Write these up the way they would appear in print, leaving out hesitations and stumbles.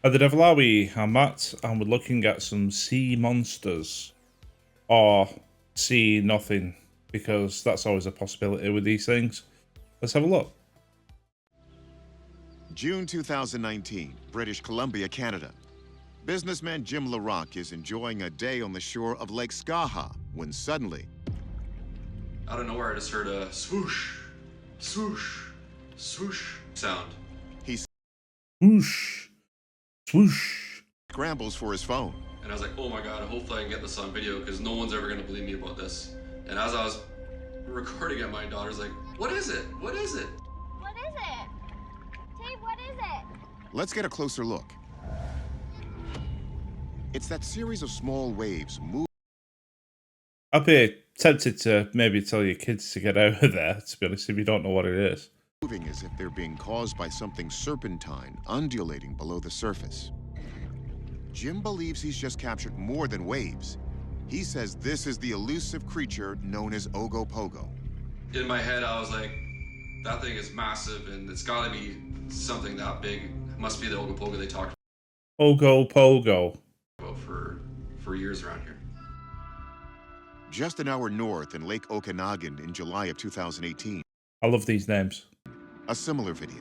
At the Devil Are We, I'm Matt, and we're looking at some sea monsters. Or sea nothing, because that's always a possibility with these things. Let's have a look. June 2019, British Columbia, Canada. Businessman Jim LaRock is enjoying a day on the shore of Lake Skaha when suddenly, out of nowhere, I just heard a swoosh, swoosh, swoosh sound. He Swoosh, swoosh. scrambles for his phone. And I was like, oh my God, hopefully I can get this on video because no one's ever going to believe me about this. And as I was recording it, my daughter's like, what is it? What is it? What is it? Dave, what is it? Let's get a closer look. It's that series of small waves moving I'd be tempted to maybe tell your kids to get out of there, to be honest, if you don't know what it is. as if they're being caused by something serpentine undulating below the surface. Jim believes he's just captured more than waves. He says this is the elusive creature known as Ogopogo. In my head, I was like, that thing is massive and it's got to be something that big. It must be the Ogopogo they talked Ogopogo. about for years around here. Just an hour north in Lake Okanagan in July of 2018. I love these names. A similar video.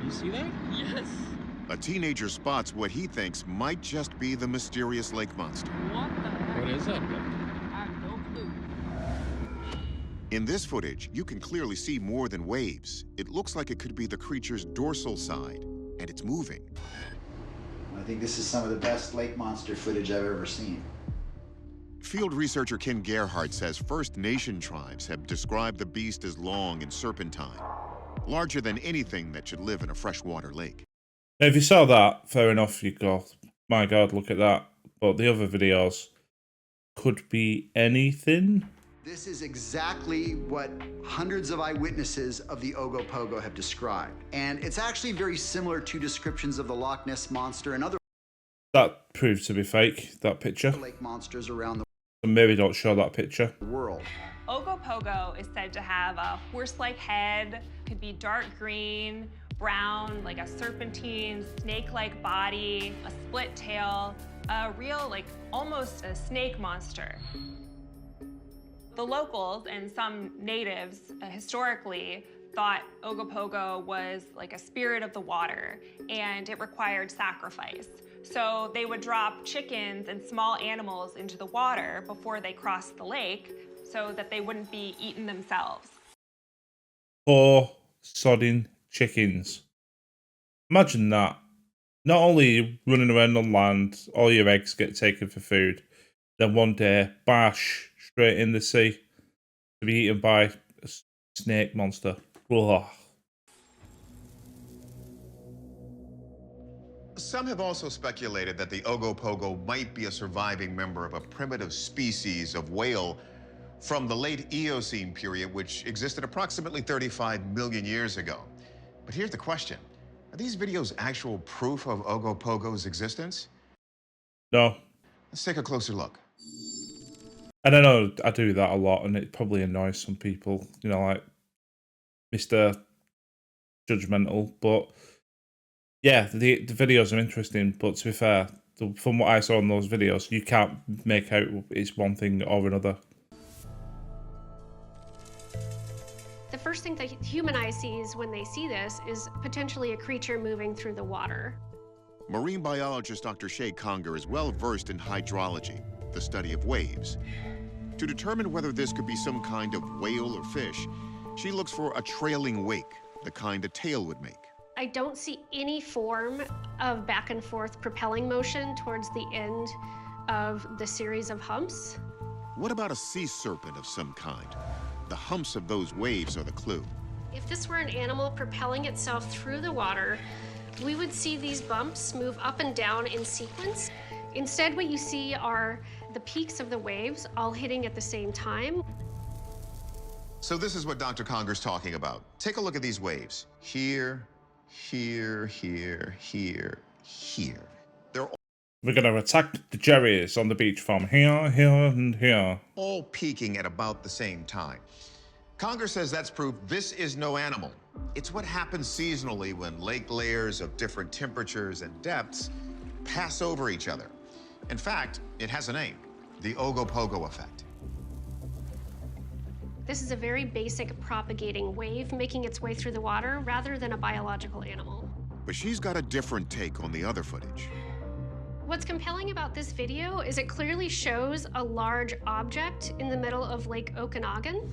You see that? Yes. A teenager spots what he thinks might just be the mysterious lake monster. What the heck? What is it? I have no clue. In this footage, you can clearly see more than waves. It looks like it could be the creature's dorsal side, and it's moving. I think this is some of the best lake monster footage I've ever seen. Field researcher Ken Gerhardt says First Nation tribes have described the beast as long and serpentine, larger than anything that should live in a freshwater lake. Now, if you saw that, fair enough, you go, my God, look at that. But the other videos could be anything. This is exactly what hundreds of eyewitnesses of the Ogopogo have described. And it's actually very similar to descriptions of the Loch Ness Monster and other That proved to be fake, that picture. lake monsters around So maybe don't show that picture. the world. Ogopogo is said to have a horse-like head, could be dark green, brown, like a serpentine, snake-like body, a split tail, a real, like, almost a snake monster. The locals and some natives historically thought Ogopogo was like a spirit of the water and it required sacrifice. So they would drop chickens and small animals into the water before they crossed the lake so that they wouldn't be eaten themselves. Poor sodding chickens. Imagine that. Not only running around on land, all your eggs get taken for food, then one day, bash, straight in the sea to be eaten by a snake monster. Ugh. Some have also speculated that the Ogopogo might be a surviving member of a primitive species of whale from the late Eocene period, which existed approximately 35 million years ago. But here's the question. Are these videos actual proof of Ogopogo's existence? No. Let's take a closer look. And I know I do that a lot, and it probably annoys some people, you know, like Mr. Judgmental. But yeah, the videos are interesting, but to be fair, from what I saw in those videos, you can't make out it's one thing or another. The first thing that human eye sees when they see this is potentially a creature moving through the water. Marine biologist Dr. Shay Conger is well versed in hydrology, the study of waves. To determine whether this could be some kind of whale or fish, she looks for a trailing wake, the kind a tail would make. I don't see any form of back and forth propelling motion towards the end of the series of humps. What about a sea serpent of some kind? The humps of those waves are the clue. If this were an animal propelling itself through the water, we would see these bumps move up and down in sequence. Instead, what you see are the peaks of the waves all hitting at the same time. So this is what Dr. Conger's talking about. Take a look at these waves. Here, here, here, here, here. They're We're going to attack the Jerrys on the beach from here, here, and here. all peaking at about the same time. Conger says that's proof this is no animal. It's what happens seasonally when lake layers of different temperatures and depths pass over each other. In fact, it has a name, the Ogopogo effect. This is a very basic propagating wave making its way through the water rather than a biological animal. But she's got a different take on the other footage. What's compelling about this video is it clearly shows a large object in the middle of Lake Okanagan.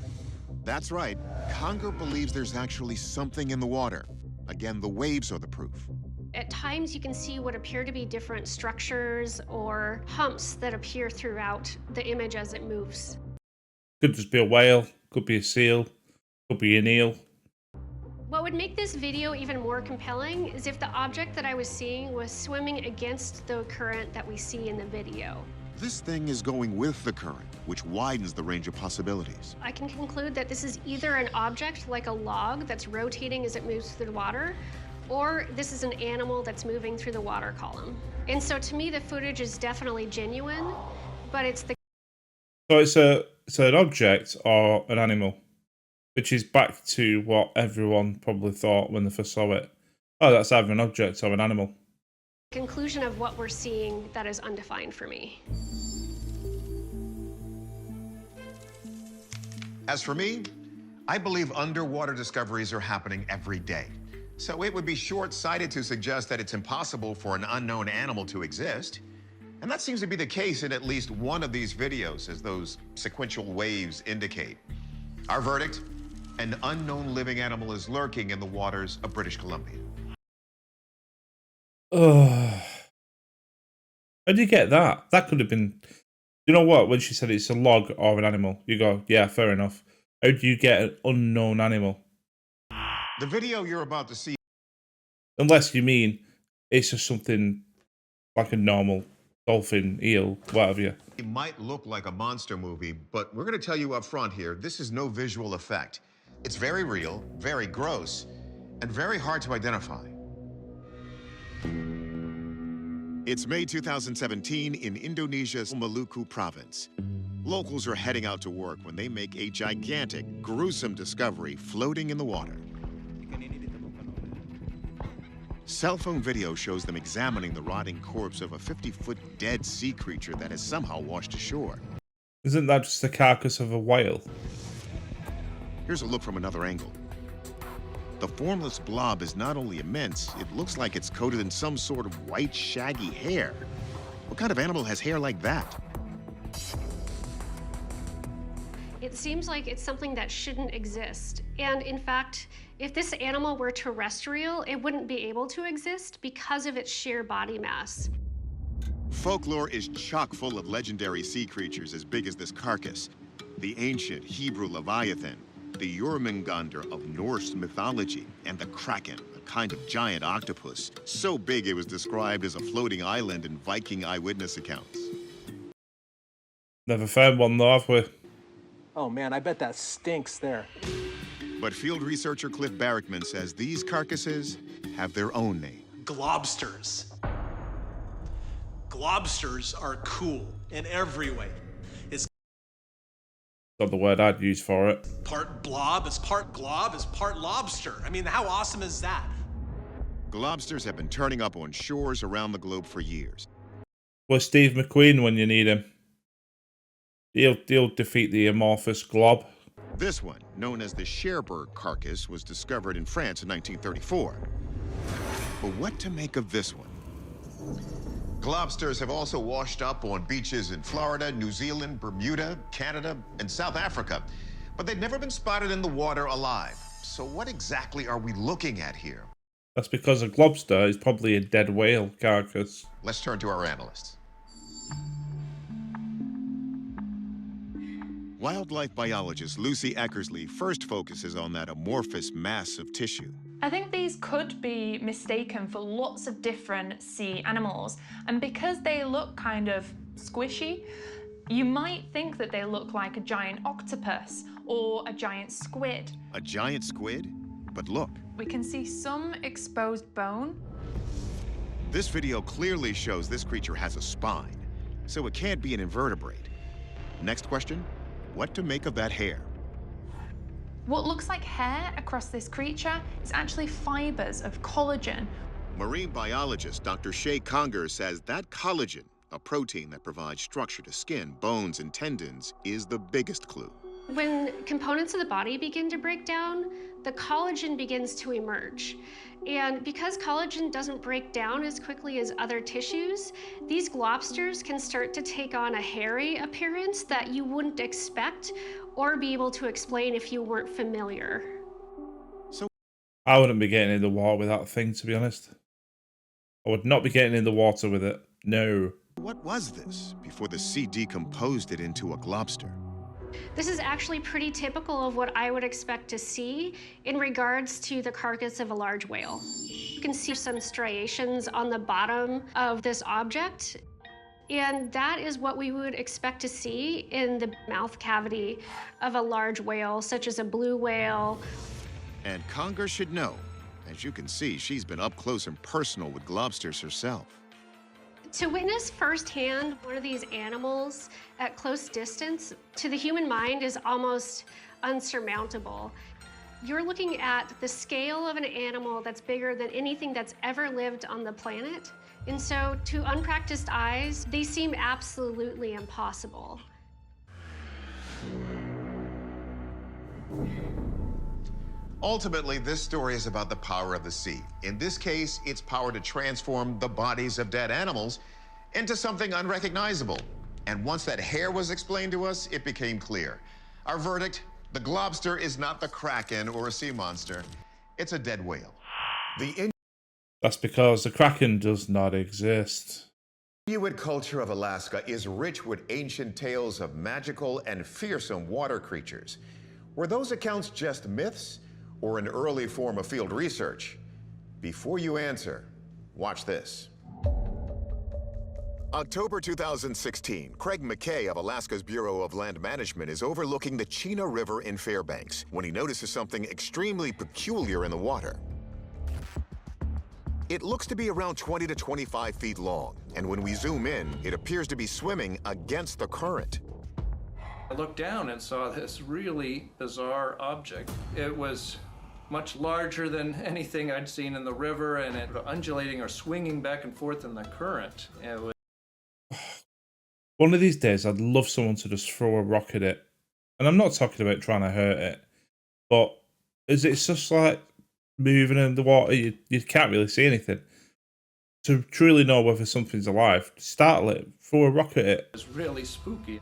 That's right. Conger believes there's actually something in the water. Again, the waves are the proof. At times, you can see what appear to be different structures or humps that appear throughout the image as it moves. Could just be a whale, could be a seal, could be an eel. What would make this video even more compelling is if the object that I was seeing was swimming against the current that we see in the video. This thing is going with the current, which widens the range of possibilities. I can conclude that this is either an object like a log that's rotating as it moves through the water, or this is an animal that's moving through the water column. And so to me, the footage is definitely genuine, but it's the... So it's an object or an animal, which is back to what everyone probably thought when they first saw it. Oh, that's either an object or an animal. conclusion of what we're seeing that is undefined for me. As for me, I believe underwater discoveries are happening every day. So it would be short-sighted to suggest that it's impossible for an unknown animal to exist. And that seems to be the case in at least one of these videos, as those sequential waves indicate. Our verdict: an unknown living animal is lurking in the waters of British Columbia. How do you get that? That could have been... You know what? When she said it's a log or an animal, you go, yeah, fair enough. How do you get an unknown animal? The video you're about to see... Unless you mean it's just something like a normal dolphin, eel, whatever. It might look like a monster movie, but we're going to tell you up front here, this is no visual effect. It's very real, very gross, and very hard to identify. It's May 2017 in Indonesia's Maluku province. Locals are heading out to work when they make a gigantic, gruesome discovery floating in the water. Cell phone video shows them examining the rotting corpse of a 50-foot dead sea creature that has somehow washed ashore. Isn't that just the carcass of a whale? Here's a look from another angle. The formless blob is not only immense, it looks like it's coated in some sort of white, shaggy hair. What kind of animal has hair like that? It seems like it's something that shouldn't exist. And in fact, if this animal were terrestrial, it wouldn't be able to exist because of its sheer body mass. Folklore is chock full of legendary sea creatures as big as this carcass. The ancient Hebrew Leviathan, the Jormungandr of Norse mythology, and the Kraken, a kind of giant octopus, so big it was described as a floating island in Viking eyewitness accounts. Never found one though, have we? Oh man, I bet that stinks there. But field researcher Cliff Barrickman says these carcasses have their own name. Globsters. Globsters are cool in every way. It's Not the word I'd use for it. part blob, it's part glob, it's part lobster. I mean, how awesome is that? Globsters have been turning up on shores around the globe for years. Well, Steve McQueen when you need him. He'll defeat the amorphous glob. This one, known as the Cherbourg carcass, was discovered in France in 1934. But what to make of this one? Globsters have also washed up on beaches in Florida, New Zealand, Bermuda, Canada, and South Africa. But they've never been spotted in the water alive. So what exactly are we looking at here? That's because a globster is probably a dead whale carcass. Let's turn to our analysts. Wildlife biologist Lucy Eckersley first focuses on that amorphous mass of tissue. I think these could be mistaken for lots of different sea animals, and because they look kind of squishy, you might think that they look like a giant octopus or a giant squid. A giant squid? But look. We can see some exposed bone. This video clearly shows this creature has a spine, so it can't be an invertebrate. Next question, what to make of that hair? What looks like hair across this creature is actually fibers of collagen. Marine biologist Dr. Shay Conger says that collagen, a protein that provides structure to skin, bones, and tendons, is the biggest clue. When components of the body begin to break down, the collagen begins to emerge. And because collagen doesn't break down as quickly as other tissues, these globsters can start to take on a hairy appearance that you wouldn't expect or be able to explain if you weren't familiar. I wouldn't be getting in the water with that thing, to be honest. I would not be getting in the water with it. No. What was this before the sea decomposed it into a globster? This is actually pretty typical of what I would expect to see in regards to the carcass of a large whale. You can see some striations on the bottom of this object, and that is what we would expect to see in the mouth cavity of a large whale, such as a blue whale. And Conger should know. As you can see, she's been up close and personal with globsters herself. To witness firsthand one of these animals at close distance, to the human mind, is almost unsurmountable. You're looking at the scale of an animal that's bigger than anything that's ever lived on the planet. And so to unpracticed eyes, they seem absolutely impossible. Ultimately, this story is about the power of the sea. In this case, its power to transform the bodies of dead animals into something unrecognizable. And once that hair was explained to us, it became clear. Our verdict: the globster is not the kraken or a sea monster. It's a dead whale. That's because the kraken does not exist. The Inuit culture of Alaska is rich with ancient tales of magical and fearsome water creatures. Were those accounts just myths or an early form of field research? Before you answer, watch this. October 2016, Craig McKay of Alaska's Bureau of Land Management is overlooking the Chena River in Fairbanks when he notices something extremely peculiar in the water. It looks to be around 20 to 25 feet long, and when we zoom in, it appears to be swimming against the current. I looked down and saw this really bizarre object. It was much larger than anything I'd seen in the river, and it was undulating or swinging back and forth in the current. It was... One of these days, I'd love someone to just throw a rock at it. And I'm not talking about trying to hurt it, but it's just like moving in the water. You can't really see anything. To truly know whether something's alive, startle it, throw a rock at it. It's really spooky.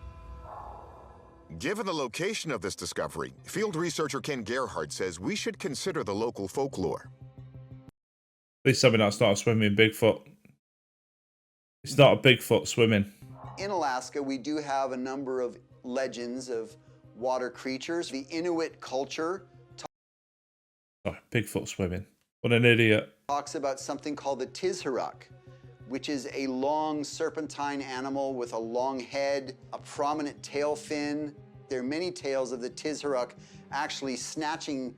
Given the location of this discovery, field researcher Ken Gerhardt says we should consider the local folklore. Please tell me that's not a swimming Bigfoot. It's not a Bigfoot swimming. In Alaska, we do have a number of legends of water creatures. The Inuit culture Oh, Bigfoot swimming. What an idiot. talks about something called the tizharuk, which is a long serpentine animal with a long head, a prominent tail fin. There are many tales of the tizharuk actually snatching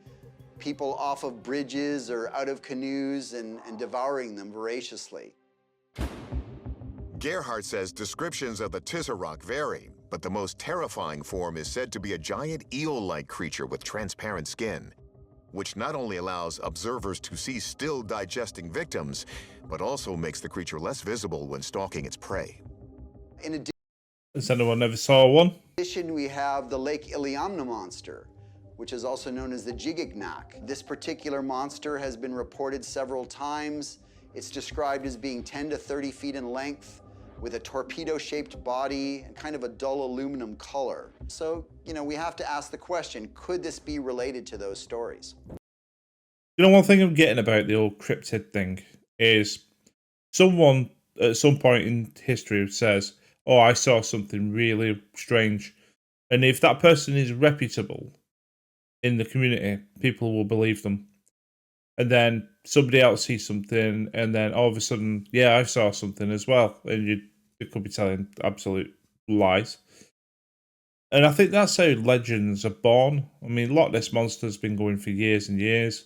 people off of bridges or out of canoes and devouring them voraciously. Gerhardt says descriptions of the tizharuk vary, but the most terrifying form is said to be a giant eel-like creature with transparent skin, which not only allows observers to see still digesting victims, but also makes the creature less visible when stalking its prey. In Has anyone ever saw one? addition, we have the Lake Iliamna monster, which is also known as the Jigignak. This particular monster has been reported several times. It's described as being 10 to 30 feet in length, with a torpedo-shaped body and kind of a dull aluminum color. So, we have to ask the question, could this be related to those stories? One thing I'm getting about the old cryptid thing is someone at some point in history says, oh, I saw something really strange. And if that person is reputable in the community, people will believe them. And then somebody else sees something, and then all of a sudden, yeah, I saw something as well. And you could be telling absolute lies. And I think that's how legends are born. I mean, Loch Ness Monster's been going for years and years.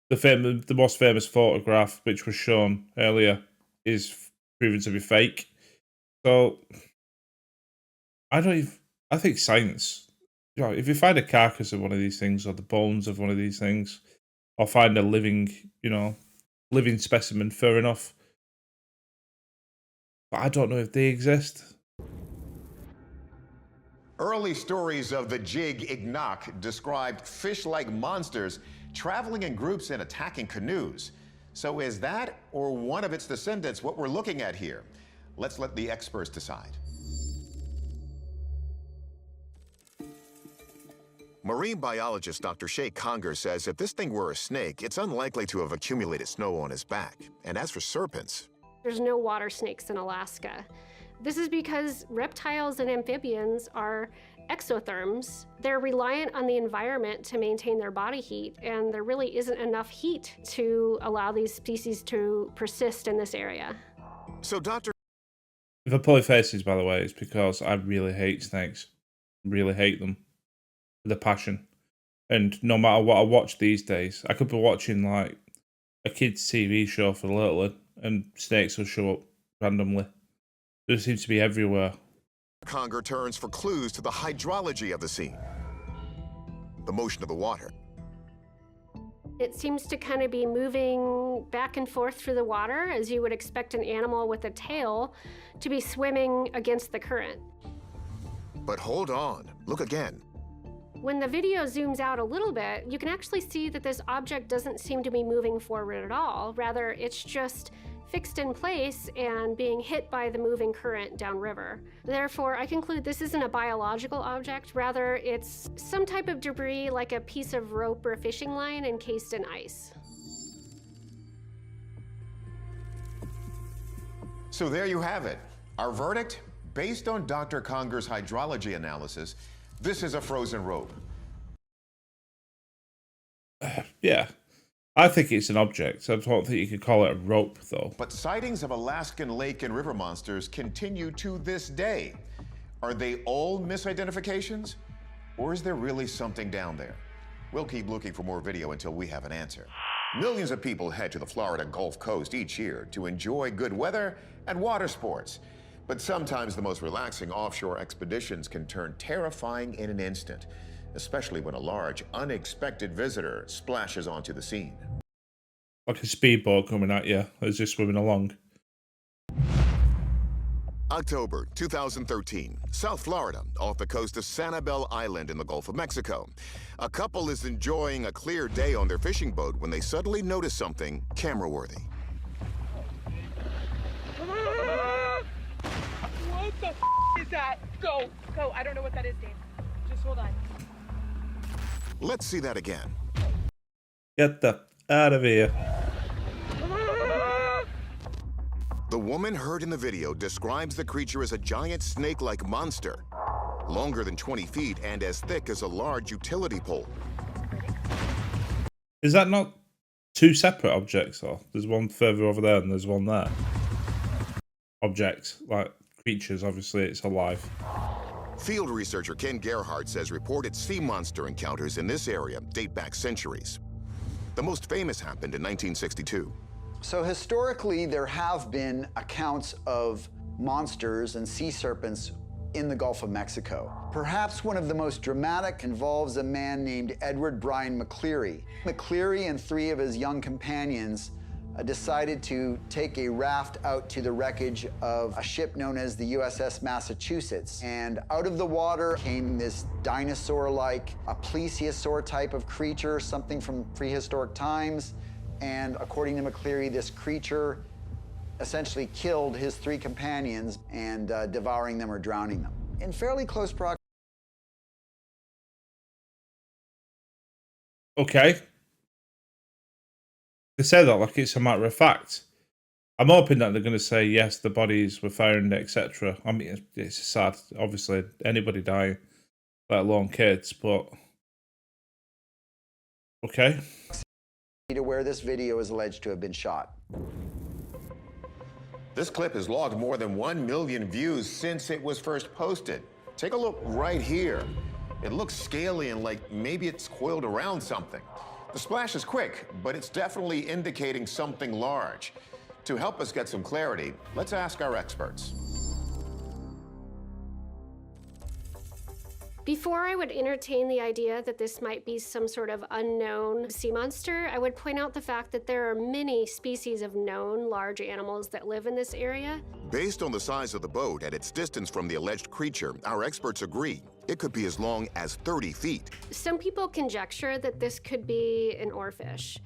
The most famous photograph, which was shown earlier, is proven to be fake. So, I think science you know, if you find a carcass of one of these things, or the bones of one of these things, or find a living, you know, living specimen, fair enough. But I don't know if they exist. Early stories of the jig-ignoc described fish-like monsters traveling in groups and attacking canoes. So is that, or one of its descendants, what we're looking at here? Let's let the experts decide. Marine biologist Dr. Shay Conger says if this thing were a snake, it's unlikely to have accumulated snow on its back. And as for serpents, there's no water snakes in Alaska. This is because reptiles and amphibians are exotherms. They're reliant on the environment to maintain their body heat, and there really isn't enough heat to allow these species to persist in this area. So Dr. If I pull faces, by the way, it's because I really hate snakes. Really hate them. With a passion. And no matter what I watch these days, I could be watching like a kid's TV show for little, and snakes will show up randomly. They seems to be everywhere. Conger turns for clues to the hydrology of the scene, the motion of the water. It seems to kind of be moving back and forth through the water, as you would expect an animal with a tail to be swimming against the current. But hold on, look again. When the video zooms out a little bit, you can actually see that this object doesn't seem to be moving forward at all. Rather, it's just fixed in place and being hit by the moving current downriver. Therefore, I conclude this isn't a biological object. Rather, it's some type of debris like a piece of rope or a fishing line encased in ice. So there you have it. Our verdict, based on Dr. Conger's hydrology analysis, this is a frozen rope. Yeah. I think it's an object. I don't think you could call it a rope, though. But sightings of Alaskan lake and river monsters continue to this day. Are they all misidentifications? Or is there really something down there? We'll keep looking for more video until we have an answer. Millions of people head to the Florida Gulf Coast each year to enjoy good weather and water sports. But sometimes the most relaxing offshore expeditions can turn terrifying in an instant, especially when a large, unexpected visitor splashes onto the scene. Like a speedboat coming at you as you're swimming along. October 2013, South Florida, off the coast of Sanibel Island in the Gulf of Mexico. A couple is enjoying a clear day on their fishing boat when they suddenly notice something camera-worthy. What the is that? Go, I don't know what that is, Dave. Just hold on. Let's see that again. Get the out of here. The woman heard in the video describes the creature as a giant snake-like monster, longer than 20 feet and as thick as a large utility pole. Is that not two separate objects, though? There's one further over there and there's one there. Objects, like creatures, obviously it's alive. Field researcher Ken Gerhardt says reported sea monster encounters in this area date back centuries. The most famous happened in 1962. So historically, there have been accounts of monsters and sea serpents in the Gulf of Mexico. Perhaps one of the most dramatic involves a man named Edward Bryan McCleary. McCleary and 3 of his young companions decided to take a raft out to the wreckage of a ship known as the USS Massachusetts. And out of the water came this dinosaur-like, a plesiosaur type of creature, something from prehistoric times. And according to McCleary, this creature essentially killed his 3 companions and devouring them or drowning them. In fairly close proximity. Okay. They say that like it's a matter of fact. I'm hoping that they're going to say, yes, the bodies were found, etc. I mean, it's sad, obviously, anybody dying, let alone kids, but... Okay. To where this video is alleged to have been shot. This clip has logged more than 1 million views since it was first posted. Take a look right here. It looks scaly and like maybe it's coiled around something. The splash is quick, but it's definitely indicating something large. To help us get some clarity, let's ask our experts. Before I would entertain the idea that this might be some sort of unknown sea monster, I would point out the fact that there are many species of known large animals that live in this area. Based on the size of the boat and its distance from the alleged creature, our experts agree it could be as long as 30 feet. Some people conjecture that this could be an oarfish.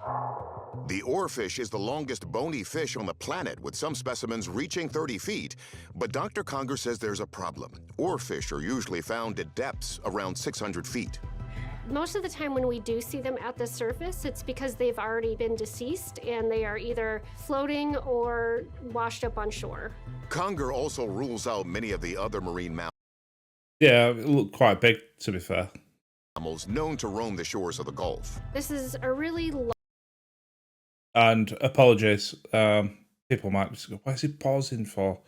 The oarfish is the longest bony fish on the planet, with some specimens reaching 30 feet. But Dr. Conger says there's a problem. Oarfish are usually found at depths around 600 feet. Most of the time when we do see them at the surface, it's because they've already been deceased and they are either floating or washed up on shore. Conger also rules out many of the other marine mammals. Yeah, it looked quite big, to be fair. Mammals known to roam the shores of the Gulf. This is a really And apologies, people might just go, "Why is he pausing for?"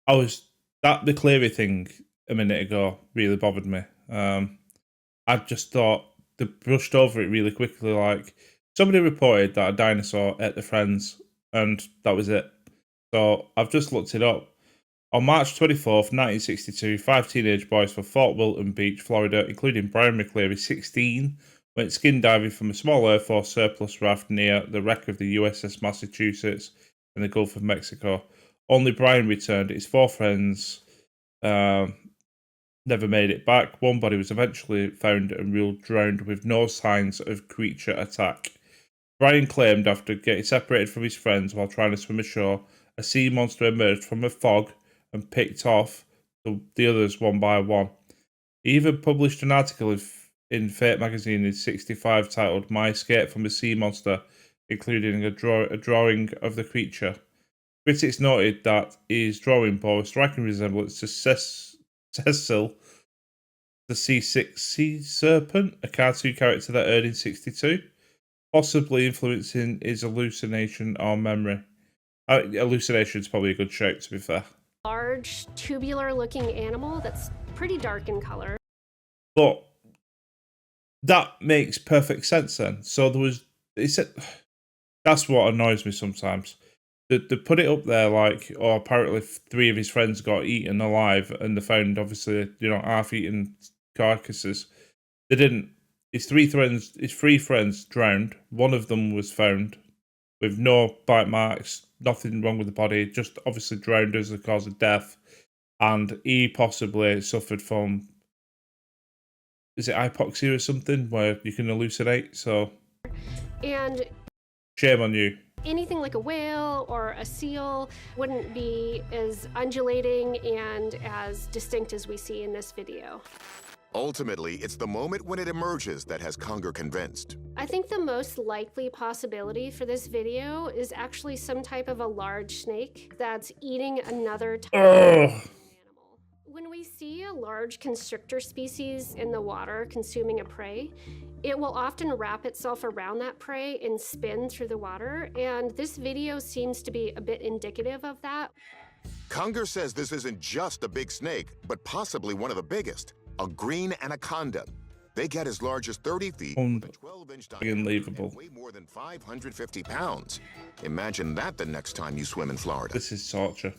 The Cleary thing a minute ago really bothered me. I just thought they brushed over it really quickly. Like, somebody reported that a dinosaur ate their friends, and that was it. So I've just looked it up. On March 24th, 1962, 5 teenage boys from Fort Wilton Beach, Florida, including Brian McCleary, 16, went skin diving from a small Air Force surplus raft near the wreck of the USS Massachusetts in the Gulf of Mexico. Only Brian returned. His 4 friends never made it back. One body was eventually found and ruled drowned with no signs of creature attack. Brian claimed after getting separated from his friends while trying to swim ashore, a sea monster emerged from a fog and picked off the others one by one. He even published an article in Fate magazine in '65 titled "My Escape from a Sea Monster," including a drawing of the creature. Critics noted that his drawing bore a striking resemblance to Cecil, the sea serpent, a cartoon character that aired in '62, possibly influencing his hallucination or memory. Hallucination is probably a good shape, to be fair. large, tubular-looking animal that's pretty dark in color. But that makes perfect sense then. So that's what annoys me sometimes. They put it up there like, oh, apparently 3 of his friends got eaten alive, and they found, obviously, half-eaten carcasses. They didn't. His 3 friends drowned. One of them was found with no bite marks, nothing wrong with the body, just obviously drowned as the cause of death. And he possibly suffered from, is it hypoxia or something, where you can hallucinate? So, And shame on you. anything like a whale or a seal wouldn't be as undulating and as distinct as we see in this video. Ultimately, it's the moment when it emerges that has Conger convinced. I think the most likely possibility for this video is actually some type of a large snake that's eating another type of animal. When we see a large constrictor species in the water consuming a prey, it will often wrap itself around that prey and spin through the water, and this video seems to be a bit indicative of that. Conger says this isn't just a big snake, but possibly one of the biggest, a green anaconda. They get as large as 30 feet, with a 12-inch diameter, and weigh more than 550 pounds. Imagine that the next time you swim in Florida. This is torture.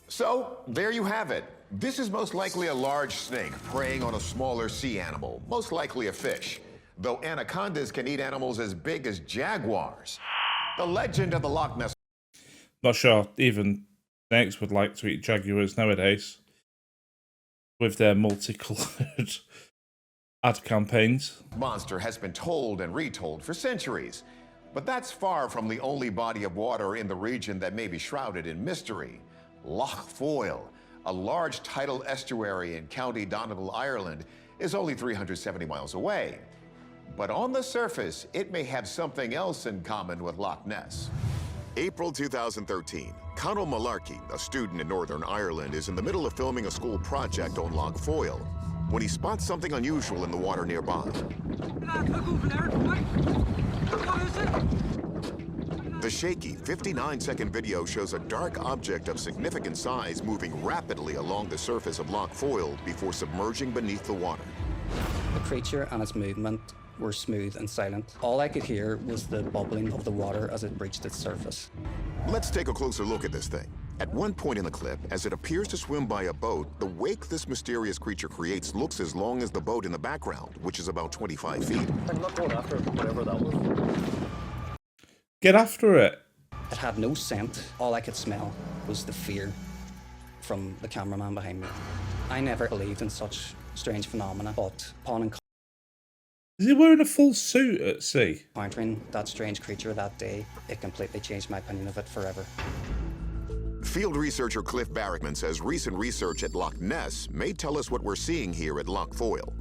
So, there you have it. This is most likely a large snake preying on a smaller sea animal, most likely a fish. Though anacondas can eat animals as big as jaguars. The legend of the Loch Ness. Not sure even snakes would like to eat jaguars nowadays with their multicolored ad campaigns. Monster has been told and retold for centuries. But that's far from the only body of water in the region that may be shrouded in mystery. Loch Foyle, a large tidal estuary in County Donegal, Ireland, is only 370 miles away. But on the surface, it may have something else in common with Loch Ness. April 2013, Conal Malarkey, a student in Northern Ireland, is in the middle of filming a school project on Loch Foyle when he spots something unusual in the water nearby. The shaky 59-second video shows a dark object of significant size moving rapidly along the surface of Loch Foyle before submerging beneath the water. The creature and its movement were smooth and silent. All I could hear was the bubbling of the water as it reached its surface. Let's take a closer look at this thing. At one point in the clip, as it appears to swim by a boat, the wake this mysterious creature creates looks as long as the boat in the background, which is about 25 feet. I'm not going after whatever that was. Get after it. It had no scent. All I could smell was the fear from the cameraman behind me. I never believed in such strange phenomena, but upon Is he wearing a full suit at sea? encountering that strange creature that day, it completely changed my opinion of it forever. Field researcher Cliff Barrickman says recent research at Loch Ness may tell us what we're seeing here at Loch Foyle.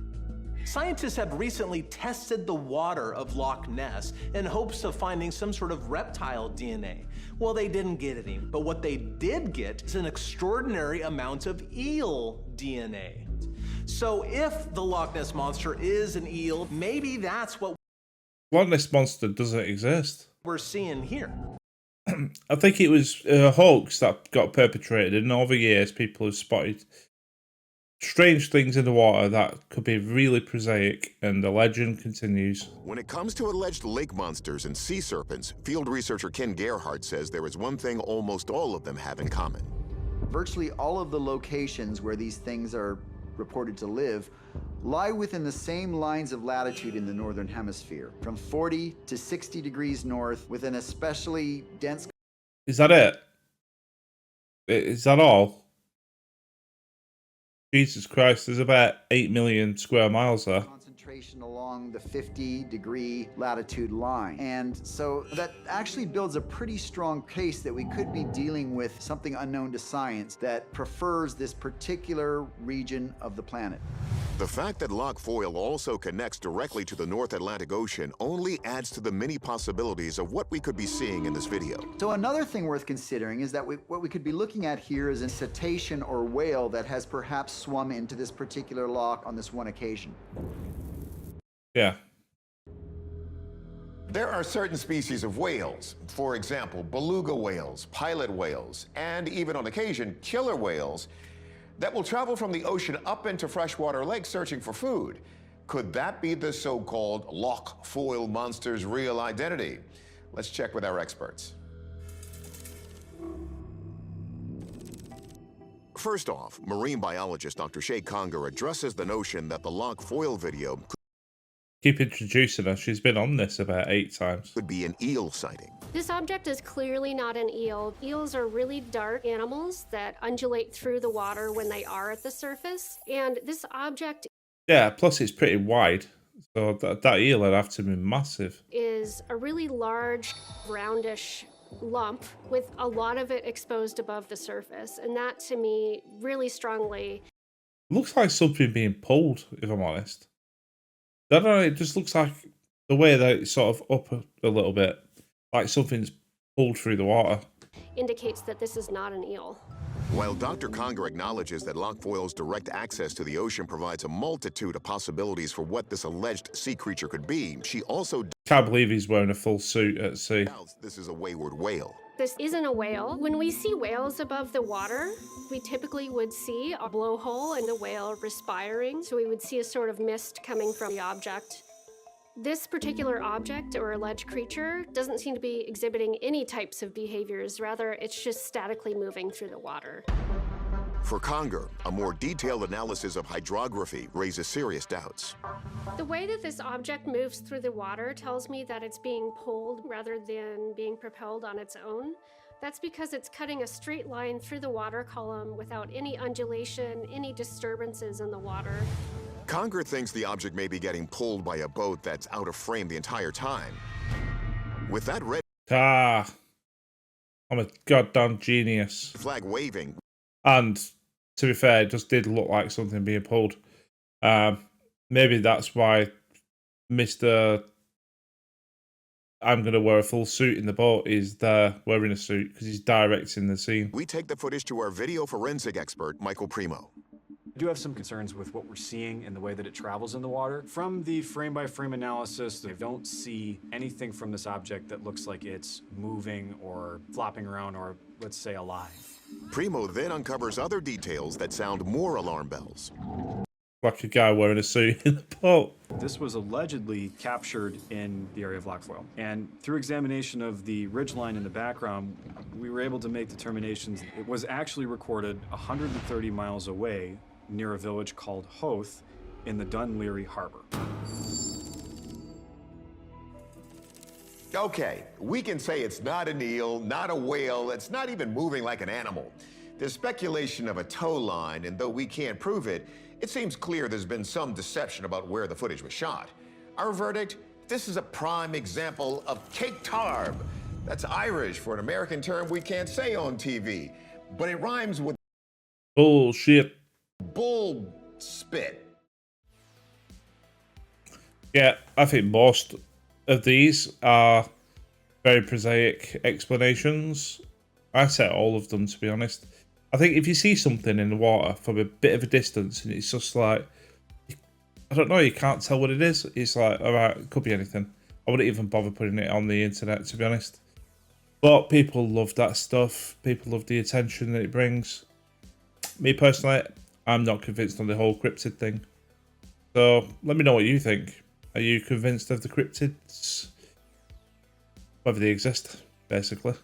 Scientists have recently tested the water of Loch Ness in hopes of finding some sort of reptile DNA. Well, they didn't get any, but what they did get is an extraordinary amount of eel DNA. So if the Loch Ness Monster is an eel, maybe that's what Loch Ness Monster doesn't exist. we're seeing here. I think it was a hoax that got perpetrated, and over years people have spotted strange things in the water that could be really prosaic, and the legend continues. When it comes to alleged lake monsters and sea serpents, field researcher Ken Gerhardt says there is one thing almost all of them have in common. Virtually all of the locations where these things are reported to live lie within the same lines of latitude in the northern hemisphere, from 40 to 60 degrees north, with an especially dense... Is that it? Is that all? Jesus Christ, there's about 8 million square miles there. concentration along the 50-degree latitude line. And so that actually builds a pretty strong case that we could be dealing with something unknown to science that prefers this particular region of the planet. The fact that Loch Foyle also connects directly to the North Atlantic Ocean only adds to the many possibilities of what we could be seeing in this video. So another thing worth considering is that what we could be looking at here is a cetacean or whale that has perhaps swum into this particular loch on this one occasion. Yeah. There are certain species of whales, for example, beluga whales, pilot whales, and even on occasion, killer whales, that will travel from the ocean up into freshwater lakes searching for food. Could that be the so-called Loch Foyle monster's real identity? Let's check with our experts. First off, marine biologist Dr. Shay Conger addresses the notion that the Loch Foyle video Keep introducing her. She's been on this about 8 times. could be an eel sighting. This object is clearly not an eel. Eels are really dark animals that undulate through the water when they are at the surface. And this object Yeah, plus it's pretty wide. So that eel would have to be massive. is a really large, roundish lump with a lot of it exposed above the surface. And that, to me, really strongly... Looks like something being pulled, if I'm honest. I don't know, it just looks like the way that it's sort of up a little bit. Like something's pulled through the water. indicates that this is not an eel. While Dr. Conger acknowledges that Loch Foyle's direct access to the ocean provides a multitude of possibilities for what this alleged sea creature could be, she also Can't believe he's wearing a full suit at sea. doubts this is a wayward whale. This isn't a whale. When we see whales above the water, we typically would see a blowhole and the whale respiring, so we would see a sort of mist coming from the object. This particular object or alleged creature doesn't seem to be exhibiting any types of behaviors. Rather, it's just statically moving through the water. For Conger, a more detailed analysis of hydrography raises serious doubts. The way that this object moves through the water tells me that it's being pulled rather than being propelled on its own. That's because it's cutting a straight line through the water column without any undulation, any disturbances in the water. Conger thinks the object may be getting pulled by a boat that's out of frame the entire time. With that red I'm a goddamn genius. flag waving, And to be fair, it just did look like something being pulled. Maybe that's why Mr. I'm going to wear a full suit in the boat is there wearing a suit because he's directing the scene. we take the footage to our video forensic expert, Michael Primo. I do have some concerns with what we're seeing and the way that it travels in the water. From the frame-by-frame analysis, I don't see anything from this object that looks like it's moving or flopping around or, let's say, alive. Primo then uncovers other details that sound more alarm bells. Like a guy wearing a suit in the boat. This was allegedly captured in the area of Loch Foyle. And through examination of the ridgeline in the background, we were able to make determinations. It was actually recorded 130 miles away near a village called Hoath in the Dunleary Harbor. Okay, we can say it's not an eel, not a whale, it's not even moving like an animal. There's speculation of a tow line, and though we can't prove it, it seems clear there's been some deception about where the footage was shot. Our verdict? This is a prime example of cake tarb. That's Irish for an American term we can't say on TV, but it rhymes with bullshit. Bull spit. Yeah, I think most of these are very prosaic explanations. I say all of them, to be honest. I think if you see something in the water from a bit of a distance and it's just like, I don't know, you can't tell what it is. It's like, all right, it could be anything. I wouldn't even bother putting it on the internet, to be honest. But people love that stuff. People love the attention that it brings. Me personally, I'm not convinced on the whole cryptid thing. So let me know what you think. Are you convinced of the cryptids? Whether they exist, basically.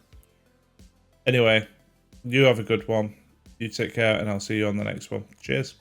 Anyway, you have a good one. You take care, and I'll see you on the next one. Cheers.